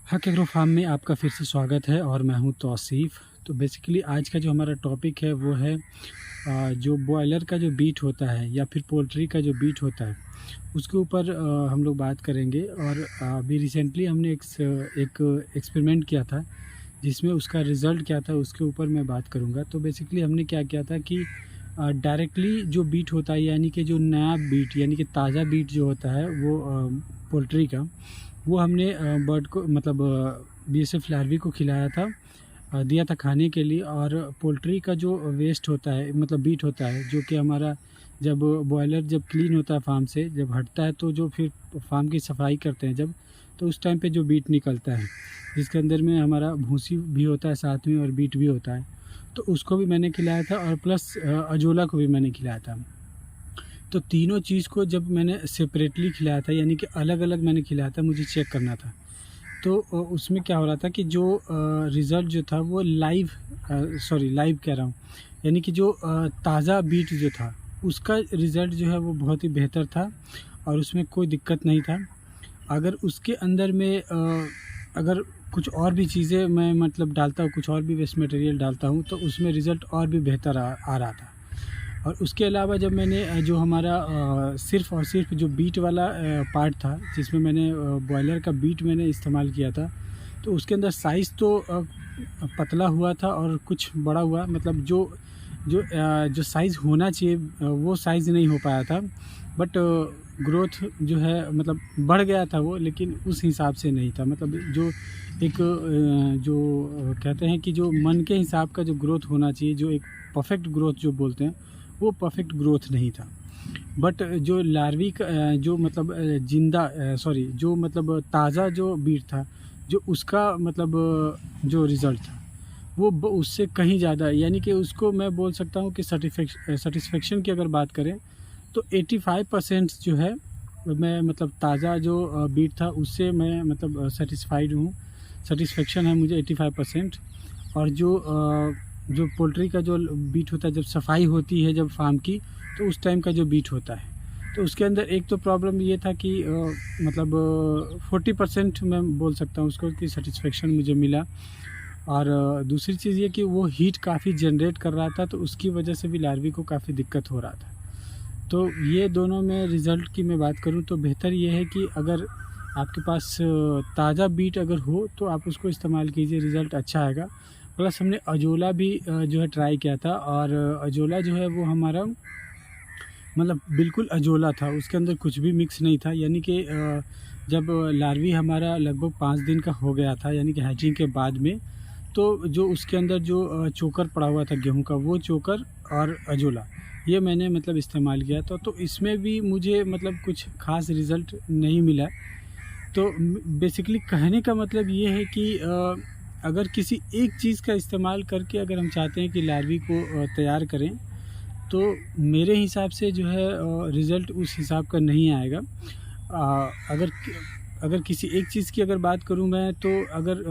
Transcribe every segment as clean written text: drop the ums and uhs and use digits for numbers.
हक agro farm में आपका फिर से स्वागत है और मैं हूं तौसीफ़। तो बेसिकली आज का जो हमारा टॉपिक है वो है जो बॉयलर का जो बीट होता है या फिर पोल्ट्री का जो बीट होता है उसके ऊपर हम लोग बात करेंगे। और अभी रिसेंटली हमने एक एक्सपेरिमेंट किया था जिसमें उसका रिज़ल्ट क्या था उसके ऊपर मैं बात करूंगा। तो बेसिकली हमने क्या किया था कि डायरेक्टली जो बीट होता है यानी कि जो नया बीट यानी कि ताज़ा बीट जो होता है वो पोल्ट्री का वो हमने बर्ड को मतलब बीएसएफ लार्वी को खिलाया था, दिया था खाने के लिए। और पोल्ट्री का जो वेस्ट होता है मतलब बीट होता है जो कि हमारा जब बॉयलर जब क्लीन होता है फार्म से जब हटता है तो जो फिर फार्म की सफाई करते हैं जब तो उस टाइम पे जो बीट निकलता है जिसके अंदर में हमारा भूसी भी होता है साथ में और बीट भी होता है, तो उसको भी मैंने खिलाया था और प्लस अजोला को भी मैंने खिलाया था। तो तीनों चीज़ को जब मैंने सेपरेटली खिलाया था यानी कि अलग अलग मैंने खिलाया था, मुझे चेक करना था। तो उसमें क्या हो रहा था कि जो रिज़ल्ट जो था वो लाइव कह रहा हूँ यानी कि जो ताज़ा बीट जो था उसका रिज़ल्ट जो है वो बहुत ही बेहतर था और उसमें कोई दिक्कत नहीं था। अगर उसके अंदर में अगर कुछ और भी चीज़ें मैं मतलब डालता हूँ, कुछ और भी वेस्ट मटेरियल डालता हूँ तो उसमें रिज़ल्ट और भी बेहतर आ रहा था। और उसके अलावा जब मैंने जो हमारा सिर्फ़ और सिर्फ जो बीट वाला पार्ट था जिसमें मैंने बॉयलर का बीट मैंने इस्तेमाल किया था, तो उसके अंदर साइज़ तो पतला हुआ था और कुछ बड़ा हुआ, मतलब जो साइज़ होना चाहिए वो साइज़ नहीं हो पाया था। बट ग्रोथ जो है मतलब बढ़ गया था वो, लेकिन उस हिसाब से नहीं था। मतलब जो एक जो कहते हैं कि जो मन के हिसाब का जो ग्रोथ होना चाहिए, जो एक परफेक्ट ग्रोथ जो बोलते हैं, वो परफेक्ट ग्रोथ नहीं था। बट जो लार्वी का जो मतलब जो मतलब ताज़ा जो बीट था, जो उसका मतलब जो रिज़ल्ट था वो उससे कहीं ज़्यादा, यानी कि उसको मैं बोल सकता हूँ कि सेटिस्फेक्शन की अगर बात करें तो 85% जो है मैं मतलब ताज़ा जो बीट था उससे मैं मतलब सेटिस्फाइड हूँ। सेटिस्फेक्शन है मुझे 85%। और जो पोल्ट्री का जो बीट होता है जब सफाई होती है जब फार्म की, तो उस टाइम का जो बीट होता है तो उसके अंदर एक तो प्रॉब्लम ये था कि मतलब 40% मैं बोल सकता हूँ उसको कि सेटिस्फेक्शन मुझे मिला। और दूसरी चीज़ ये कि वो हीट काफ़ी जनरेट कर रहा था, तो उसकी वजह से भी लार्वी को काफ़ी दिक्कत हो रहा था। तो ये दोनों में रिज़ल्ट की मैं बात करूँ तो बेहतर ये है कि अगर आपके पास ताज़ा बीट अगर हो तो आप उसको इस्तेमाल कीजिए, रिज़ल्ट अच्छा आएगा। प्लस हमने अजोला भी जो है ट्राई किया था, और अजोला जो है वो हमारा मतलब बिल्कुल अजोला था, उसके अंदर कुछ भी मिक्स नहीं था। यानी कि जब लार्वी हमारा लगभग 5 दिन का हो गया था यानी कि हैचिंग के बाद में, तो जो उसके अंदर जो चोकर पड़ा हुआ था गेहूं का, वो चोकर और अजोला ये मैंने मतलब इस्तेमाल किया था। तो इसमें भी मुझे मतलब कुछ ख़ास रिज़ल्ट नहीं मिला। तो बेसिकली कहने का मतलब ये है कि अगर किसी एक चीज़ का इस्तेमाल करके अगर हम चाहते हैं कि लार्वी को तैयार करें, तो मेरे हिसाब से जो है रिज़ल्ट उस हिसाब का नहीं आएगा। अगर किसी एक चीज़ की अगर बात करूं मैं, तो अगर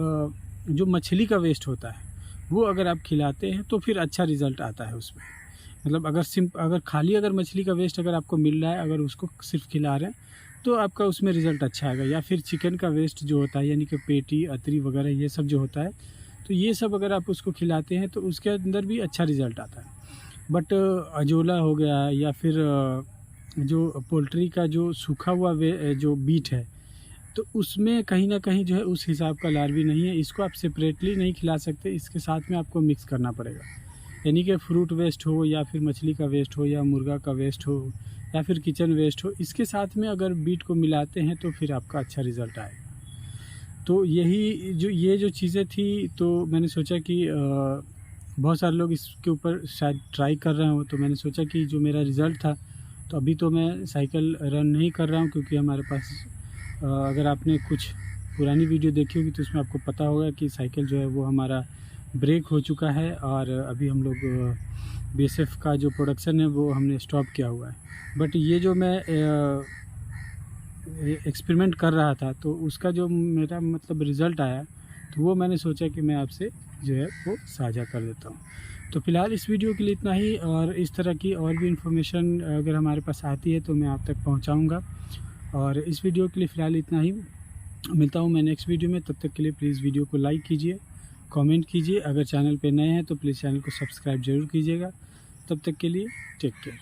जो मछली का वेस्ट होता है वो अगर आप खिलाते हैं तो फिर अच्छा रिज़ल्ट आता है उसमें। मतलब अगर खाली अगर मछली का वेस्ट अगर आपको मिल रहा है, अगर उसको सिर्फ खिला रहे हैं तो आपका उसमें रिज़ल्ट अच्छा आएगा। या फिर चिकन का वेस्ट जो होता है यानी कि पेटी अतरी वगैरह ये सब जो होता है, तो ये सब अगर आप उसको खिलाते हैं तो उसके अंदर भी अच्छा रिज़ल्ट आता है। बट अजोला हो गया या फिर जो पोल्ट्री का जो सूखा हुआ जो बीट है, तो उसमें कहीं न कहीं जो है उस हिसाब का लार्वी नहीं है। इसको आप सेपरेटली नहीं खिला सकते, इसके साथ में आपको मिक्स करना पड़ेगा। यानी कि फ्रूट वेस्ट हो या फिर मछली का वेस्ट हो या मुर्गा का वेस्ट हो या फिर किचन वेस्ट हो, इसके साथ में अगर बीट को मिलाते हैं तो फिर आपका अच्छा रिज़ल्ट आएगा। तो ये जो चीज़ें थी, तो मैंने सोचा कि बहुत सारे लोग इसके ऊपर शायद ट्राई कर रहे हो, तो मैंने सोचा कि जो मेरा रिज़ल्ट था, तो अभी तो मैं साइकिल रन नहीं कर रहा हूँ क्योंकि हमारे पास अगर आपने कुछ पुरानी वीडियो देखी होगी तो उसमें आपको पता होगा कि साइकिल जो है वो हमारा ब्रेक हो चुका है और अभी हम लोग बीएसएफ का जो प्रोडक्शन है वो हमने स्टॉप किया हुआ है। बट ये जो मैं एक्सपेरिमेंट कर रहा था तो उसका जो मेरा मतलब रिज़ल्ट आया, तो वो मैंने सोचा कि मैं आपसे जो है वो साझा कर देता हूँ। तो फ़िलहाल इस वीडियो के लिए इतना ही, और इस तरह की और भी इन्फॉर्मेशन अगर हमारे पास आती है तो मैं आप तक पहुँचाऊँगा। और इस वीडियो के लिए फ़िलहाल इतना ही। मिलता हूँ मैं नेक्स्ट वीडियो में। तब तक के लिए प्लीज़ वीडियो को लाइक कीजिए, कमेंट कीजिए। अगर चैनल पे नए हैं तो प्लीज़ चैनल को सब्सक्राइब ज़रूर कीजिएगा। तब तक के लिए टेक केयर।